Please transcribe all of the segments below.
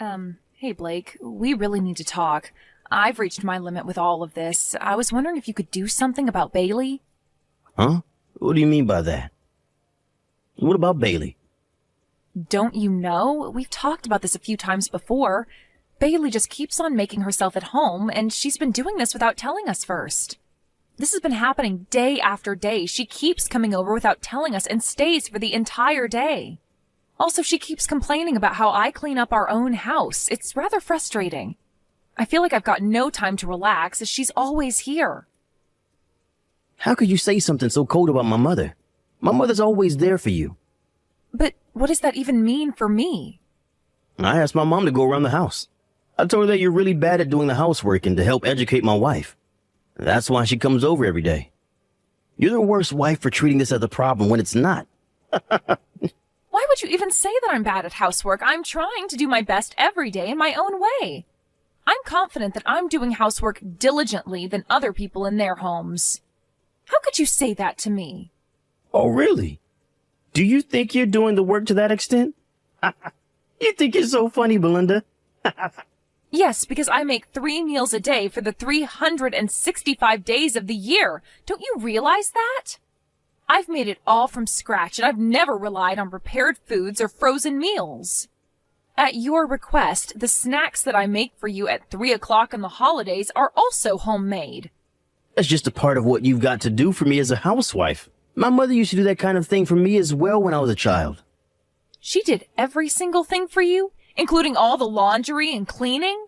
Hey Blake, we really need to talk. I've reached my limit with all of this. I was wondering if you could do something about Bailey? Huh? What do you mean by that? What about Bailey? Don't you know? We've talked about this a few times before. Bailey just keeps on making herself at home, and she's been doing this without telling us first. This has been happening day after day. She keeps coming over without telling us and stays for the entire day. Also, she keeps complaining about how I clean up our own house. It's rather frustrating. I feel like I've got no time to relax as she's always here. How could you say something so cold about my mother? My mother's always there for you. But what does that even mean for me? I asked my mom to go around the house. I told her that you're really bad at doing the housework and to help educate my wife. That's why she comes over every day. You're the worst wife for treating this as a problem when it's not. Why would you even say that I'm bad at housework? I'm trying to do my best every day in my own way. I'm confident that I'm doing housework diligently than other people in their homes. How could you say that to me? Oh, really? Do you think you're doing the work to that extent? You think you're so funny, Belinda. Yes, because I make 3 meals a day for the 365 days of the year. Don't you realize that? I've made it all from scratch, and I've never relied on prepared foods or frozen meals. At your request, the snacks that I make for you at 3 o'clock on the holidays are also homemade. That's just a part of what you've got to do for me as a housewife. My mother used to do that kind of thing for me as well when I was a child. She did every single thing for you, including all the laundry and cleaning?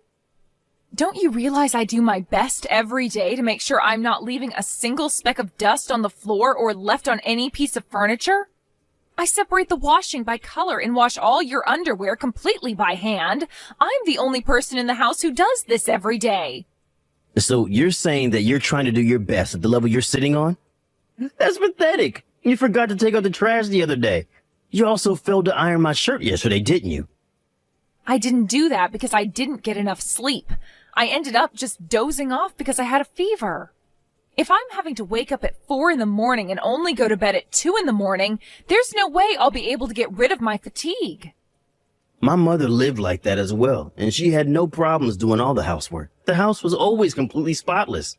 Don't you realize I do my best every day to make sure I'm not leaving a single speck of dust on the floor or left on any piece of furniture? I separate the washing by color and wash all your underwear completely by hand. I'm the only person in the house who does this every day. So you're saying that you're trying to do your best at the level you're sitting on? That's pathetic. You forgot to take out the trash the other day. You also failed to iron my shirt yesterday, didn't you? I didn't do that because I didn't get enough sleep. I ended up just dozing off because I had a fever. If I'm having to wake up at 4 in the morning and only go to bed at 2 in the morning, there's no way I'll be able to get rid of my fatigue. My mother lived like that as well, and she had no problems doing all the housework. The house was always completely spotless.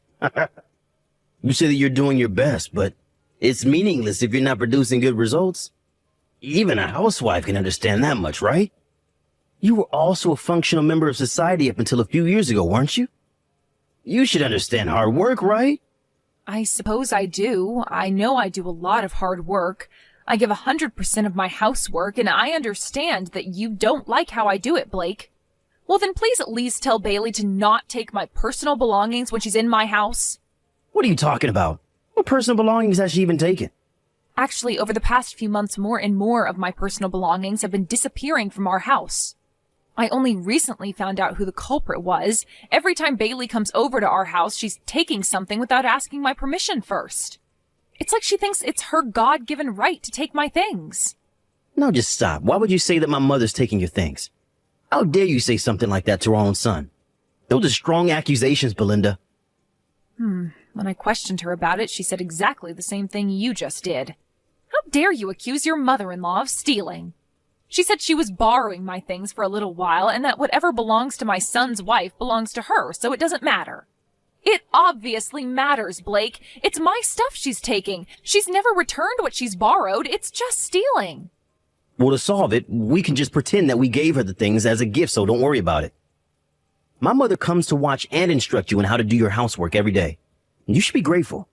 You say that you're doing your best, but it's meaningless if you're not producing good results. Even a housewife can understand that much, right? You were also a functional member of society up until a few years ago, weren't you? You should understand hard work, right? I suppose I do. I know I do a lot of hard work. I give 100% of my housework, and I understand that you don't like how I do it, Blake. Well, then please at least tell Bailey to not take my personal belongings when she's in my house. What are you talking about? What personal belongings has she even taken? Actually, over the past few months, more and more of my personal belongings have been disappearing from our house. I only recently found out who the culprit was. Every time Bailey comes over to our house, she's taking something without asking my permission first. It's like she thinks it's her God-given right to take my things. Now just stop. Why would you say that my mother's taking your things? How dare you say something like that to our own son? Those are strong accusations, Belinda. When I questioned her about it, she said exactly the same thing you just did. How dare you accuse your mother-in-law of stealing? She said she was borrowing my things for a little while and that whatever belongs to my son's wife belongs to her, so it doesn't matter. It obviously matters, Blake. It's my stuff she's taking. She's never returned what she's borrowed. It's just stealing. Well, to solve it, we can just pretend that we gave her the things as a gift, so don't worry about it. My mother comes to watch and instruct you on how to do your housework every day. You should be grateful.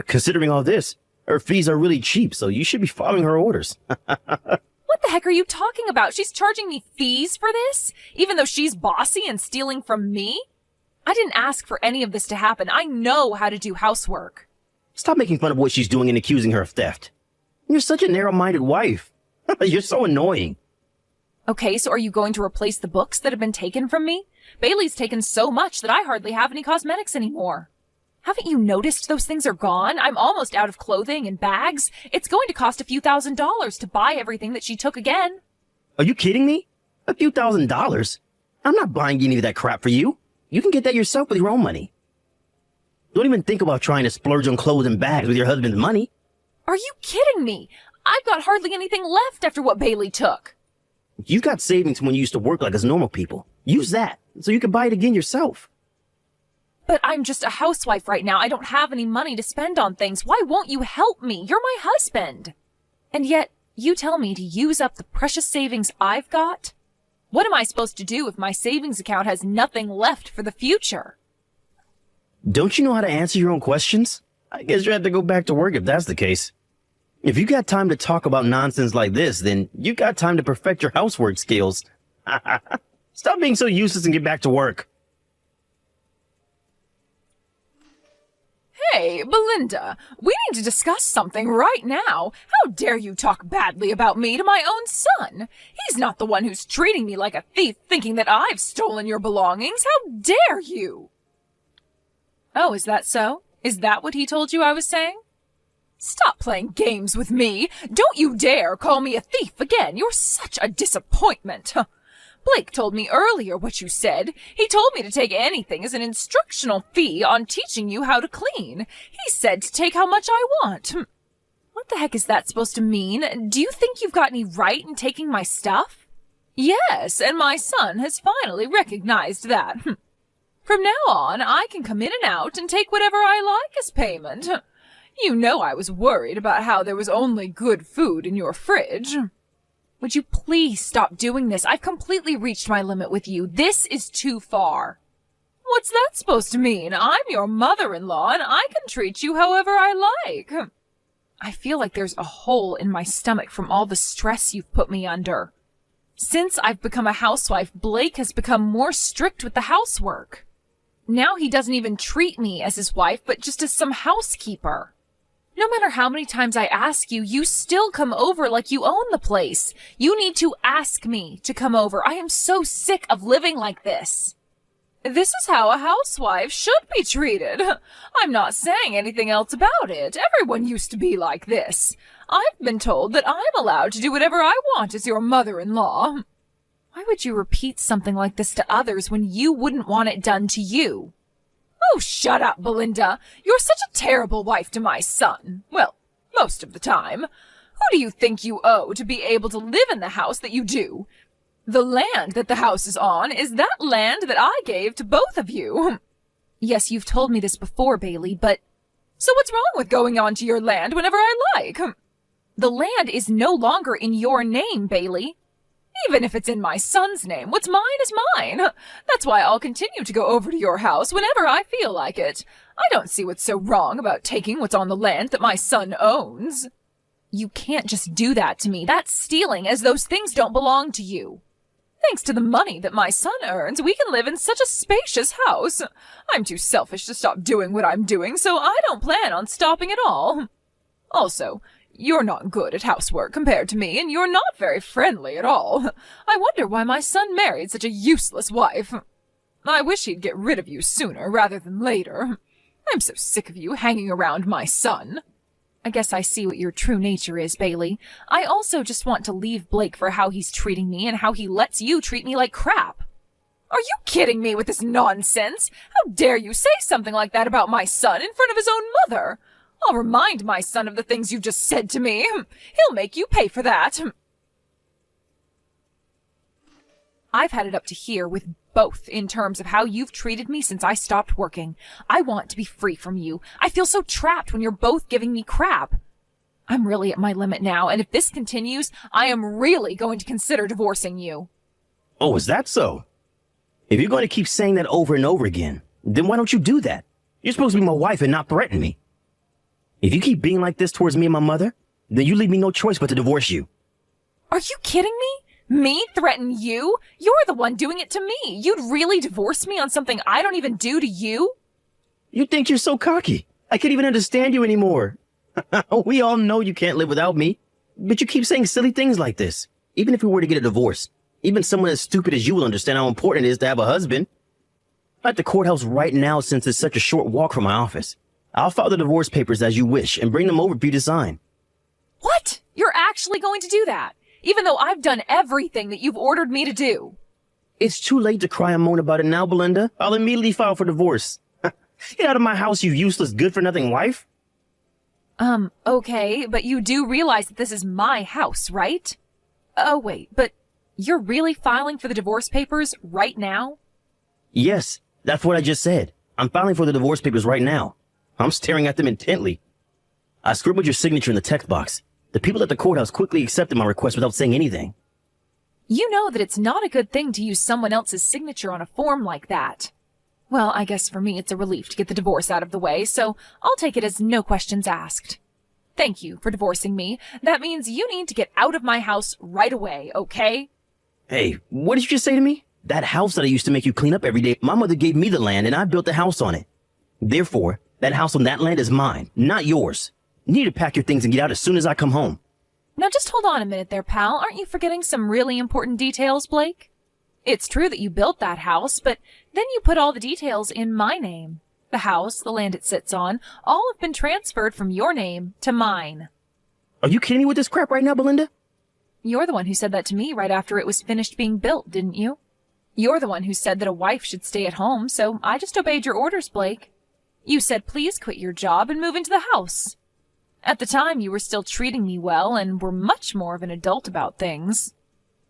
Considering all this, her fees are really cheap, so you should be following her orders. What the heck are you talking about? She's charging me fees for this, even though she's bossy and stealing from me? I didn't ask for any of this to happen. I know how to do housework. Stop making fun of what she's doing and accusing her of theft. You're such a narrow-minded wife. You're so annoying. Okay, so are you going to replace the books that have been taken from me? Bailey's taken so much that I hardly have any cosmetics anymore. Haven't you noticed those things are gone? I'm almost out of clothing and bags. It's going to cost a few $1,000s to buy everything that she took again. Are you kidding me? A few $1,000s? I'm not buying any of that crap for you. You can get that yourself with your own money. Don't even think about trying to splurge on clothes and bags with your husband's money. Are you kidding me? I've got hardly anything left after what Bailey took. You've got savings from when you used to work like us normal people. Use that so you can buy it again yourself. But I'm just a housewife right now. I don't have any money to spend on things. Why won't you help me? You're my husband. And yet, you tell me to use up the precious savings I've got? What am I supposed to do if my savings account has nothing left for the future? Don't you know how to answer your own questions? I guess you have to go back to work if that's the case. If you got time to talk about nonsense like this, then you got time to perfect your housework skills. Stop being so useless and get back to work. Hey, Belinda, we need to discuss something right now. How dare you talk badly about me to my own son? He's not the one who's treating me like a thief, thinking that I've stolen your belongings. How dare you? Oh, is that so? Is that what he told you I was saying? Stop playing games with me. Don't you dare call me a thief again. You're such a disappointment. Blake told me earlier what you said. He told me to take anything as an instructional fee on teaching you how to clean. He said to take how much I want. What the heck is that supposed to mean? Do you think you've got any right in taking my stuff? Yes, and my son has finally recognized that. From now on, I can come in and out and take whatever I like as payment. You know I was worried about how there was only good food in your fridge. Would you please stop doing this? I've completely reached my limit with you. This is too far. What's that supposed to mean? I'm your mother-in-law and I can treat you however I like. I feel like there's a hole in my stomach from all the stress you've put me under. Since I've become a housewife, Blake has become more strict with the housework. Now he doesn't even treat me as his wife, but just as some housekeeper. No matter how many times I ask you, you still come over like you own the place. You need to ask me to come over. I am so sick of living like this. This is how a housewife should be treated. I'm not saying anything else about it. Everyone used to be like this. I've been told that I'm allowed to do whatever I want as your mother-in-law. Why would you repeat something like this to others when you wouldn't want it done to you? Oh, shut up, Belinda. You're such a terrible wife to my son. Well, most of the time. Who do you think you owe to be able to live in the house that you do? The land that the house is on is that land that I gave to both of you. Yes, you've told me this before, Bailey, but... So what's wrong with going onto your land whenever I like? The land is no longer in your name, Bailey. Even if it's in my son's name, what's mine is mine. That's why I'll continue to go over to your house whenever I feel like it. I don't see what's so wrong about taking what's on the land that my son owns. You can't just do that to me. That's stealing, as those things don't belong to you. Thanks to the money that my son earns, we can live in such a spacious house. I'm too selfish to stop doing what I'm doing, so I don't plan on stopping at all. Also, you're not good at housework compared to me, and you're not very friendly at all. I wonder why my son married such a useless wife. I wish he'd get rid of you sooner rather than later. I'm so sick of you hanging around my son. I guess I see what your true nature is, Bailey. I also just want to leave Blake for how he's treating me and how he lets you treat me like crap. Are you kidding me with this nonsense? How dare you say something like that about my son in front of his own mother? I'll remind my son of the things you just said to me. He'll make you pay for that. I've had it up to here with both in terms of how you've treated me since I stopped working. I want to be free from you. I feel so trapped when you're both giving me crap. I'm really at my limit now, and if this continues, I am really going to consider divorcing you. Oh, is that so? If you're going to keep saying that over and over again, then why don't you do that? You're supposed to be my wife and not threaten me. If you keep being like this towards me and my mother, then you leave me no choice but to divorce you. Are you kidding me? Me threaten you? You're the one doing it to me. You'd really divorce me on something I don't even do to you? You think you're so cocky. I can't even understand you anymore. We all know you can't live without me. But you keep saying silly things like this. Even if we were to get a divorce, even someone as stupid as you will understand how important it is to have a husband. I'm at the courthouse right now since it's such a short walk from my office. I'll file the divorce papers as you wish and bring them over for you to sign. What? You're actually going to do that? Even though I've done everything that you've ordered me to do? It's too late to cry and moan about it now, Belinda. I'll immediately file for divorce. Get out of my house, you useless, good-for-nothing wife. Okay, but you do realize that this is my house, right? Oh, wait, but You're really filing for the divorce papers right now? Yes, that's what I just said. I'm filing for the divorce papers right now. I'm staring at them intently. I scribbled your signature in the text box. The people at the courthouse quickly accepted my request without saying anything. You know that it's not a good thing to use someone else's signature on a form like that. Well, I guess for me it's a relief to get the divorce out of the way, so I'll take it as no questions asked. Thank you for divorcing me. That means you need to get out of my house right away, okay? Hey, what did you just say to me? That house that I used to make you clean up every day, my mother gave me the land and I built the house on it. Therefore, that house on that land is mine, not yours. You need to pack your things and get out as soon as I come home. Now just hold on a minute there, pal. Aren't you forgetting some really important details, Blake? It's true that you built that house, but then you put all the details in my name. The house, the land it sits on, all have been transferred from your name to mine. Are you kidding me with this crap right now, Belinda? You're the one who said that to me right after it was finished being built, didn't you? You're the one who said that a wife should stay at home, so I just obeyed your orders, Blake. You said please quit your job and move into the house. At the time, you were still treating me well and were much more of an adult about things.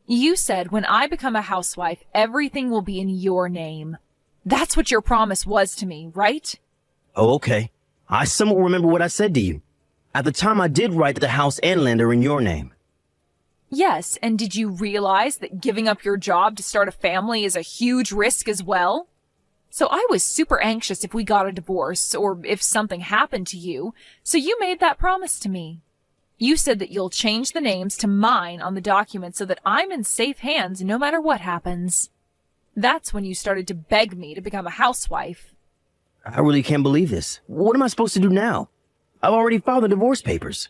You said when I become a housewife, everything will be in your name. That's what your promise was to me, right? Oh, okay. I somewhat remember what I said to you. At the time, I did write that the house and land are in your name. Yes, and did you realize that giving up your job to start a family is a huge risk as well? So I was super anxious if we got a divorce or if something happened to you, so you made that promise to me. You said that you'll change the names to mine on the document so that I'm in safe hands no matter what happens. That's when you started to beg me to become a housewife. I really can't believe this. What am I supposed to do now? I've already filed the divorce papers.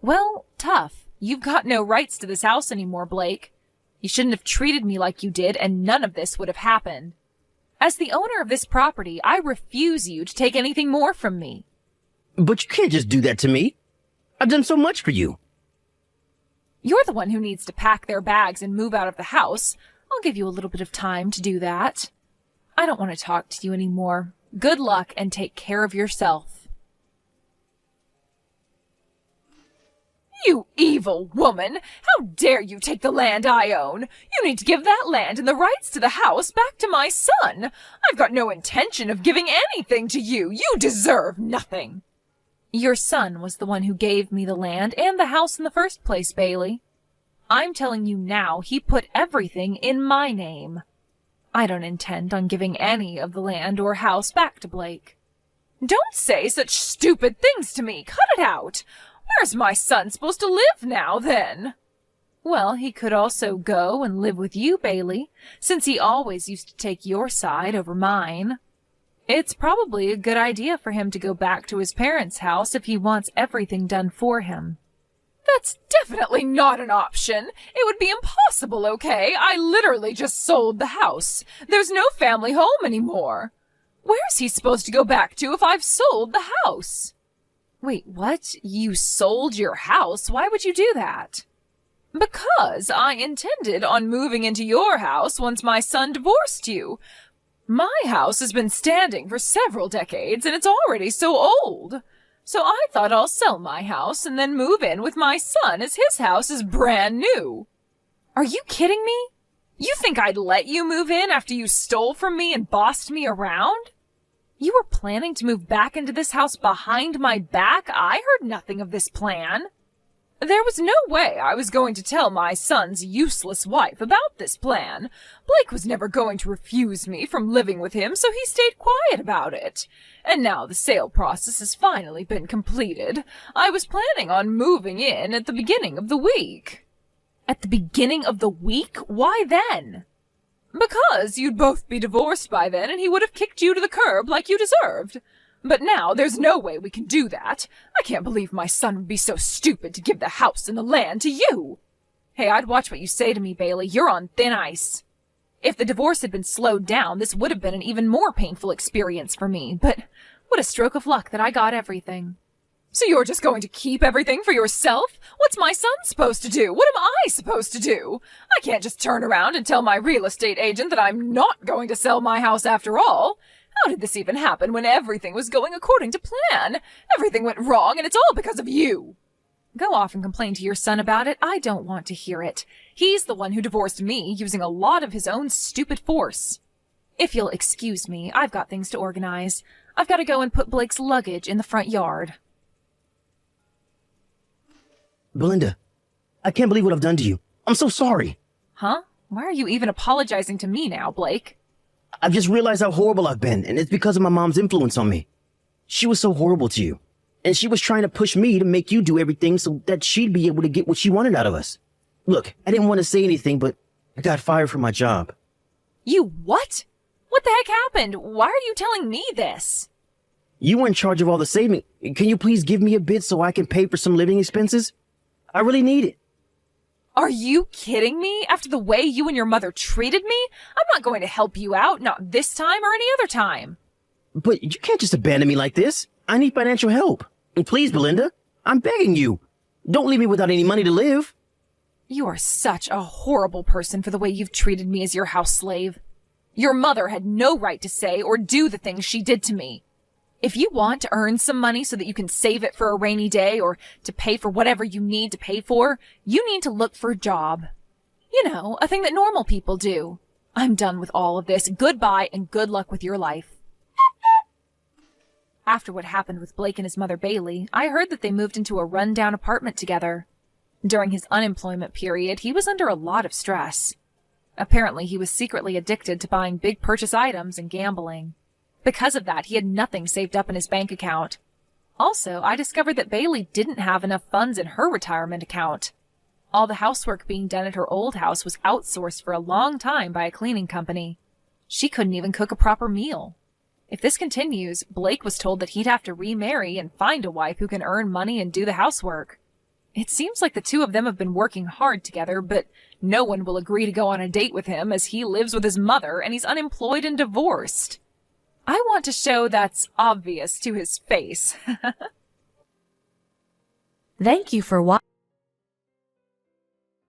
Well, tough. You've got no rights to this house anymore, Blake. You shouldn't have treated me like you did, and none of this would have happened. As the owner of this property, I refuse you to take anything more from me. But you can't just do that to me. I've done so much for you. You're the one who needs to pack their bags and move out of the house. I'll give you a little bit of time to do that. I don't want to talk to you anymore. Good luck and take care of yourself. You evil woman! How dare you take the land I own? You need to give that land and the rights to the house back to my son. I've got no intention of giving anything to you. You deserve nothing. Your son was the one who gave me the land and the house in the first place, Bailey. I'm telling you now, he put everything in my name. I don't intend on giving any of the land or house back to Blake. Don't say such stupid things to me. Cut it out. Where's my son supposed to live now, then? Well, he could also go and live with you, Bailey, since he always used to take your side over mine. It's probably a good idea for him to go back to his parents' house if he wants everything done for him. That's definitely not an option. It would be impossible, okay? I literally just sold the house. There's no family home anymore. Where's he supposed to go back to if I've sold the house? Wait, what? You sold your house? Why would you do that? Because I intended on moving into your house once my son divorced you. My house has been standing for several decades, and it's already so old. So I thought I'll sell my house and then move in with my son as his house is brand new. Are you kidding me? You think I'd let you move in after you stole from me and bossed me around? You were planning to move back into this house behind my back? I heard nothing of this plan. There was no way I was going to tell my son's useless wife about this plan. Blake was never going to refuse me from living with him, so he stayed quiet about it. And now the sale process has finally been completed. I was planning on moving in at the beginning of the week. At the beginning of the week? Why then? Because you'd both be divorced by then and he would have kicked you to the curb like you deserved. But now there's no way we can do that. I can't believe my son would be so stupid to give the house and the land to you. Hey, I'd watch what you say to me, Bailey. You're on thin ice. If the divorce had been slowed down, this would have been an even more painful experience for me. But what a stroke of luck that I got everything. So you're just going to keep everything for yourself? What's my son supposed to do? What am I supposed to do? I can't just turn around and tell my real estate agent that I'm not going to sell my house after all. How did this even happen when everything was going according to plan? Everything went wrong and it's all because of you. Go off and complain to your son about it. I don't want to hear it. He's the one who divorced me using a lot of his own stupid force. If you'll excuse me, I've got things to organize. I've got to go and put Blake's luggage in the front yard. Belinda, I can't believe what I've done to you. I'm so sorry. Huh? Why are you even apologizing to me now, Blake? I've just realized how horrible I've been, and it's because of my mom's influence on me. She was so horrible to you, and she was trying to push me to make you do everything so that she'd be able to get what she wanted out of us. Look, I didn't want to say anything, but I got fired from my job. You what? What the heck happened? Why are you telling me this? You were in charge of all the saving. Can you please give me a bit so I can pay for some living expenses? I really need it. Are you kidding me? After the way you and your mother treated me? I'm not going to help you out, not this time or any other time. But you can't just abandon me like this. I need financial help. And please, Belinda, I'm begging you. Don't leave me without any money to live. You are such a horrible person for the way you've treated me as your house slave. Your mother had no right to say or do the things she did to me. If you want to earn some money so that you can save it for a rainy day or to pay for whatever you need to pay for, you need to look for a job. You know, a thing that normal people do. I'm done with all of this. Goodbye and good luck with your life. After what happened with Blake and his mother Bailey, I heard that they moved into a rundown apartment together. During his unemployment period, he was under a lot of stress. Apparently, he was secretly addicted to buying big purchase items and gambling. Because of that, he had nothing saved up in his bank account. Also, I discovered that Bailey didn't have enough funds in her retirement account. All the housework being done at her old house was outsourced for a long time by a cleaning company. She couldn't even cook a proper meal. If this continues, Blake was told that he'd have to remarry and find a wife who can earn money and do the housework. It seems like the two of them have been working hard together, but no one will agree to go on a date with him as he lives with his mother and he's unemployed and divorced. I want to show that's obvious to his face. Thank you for watching.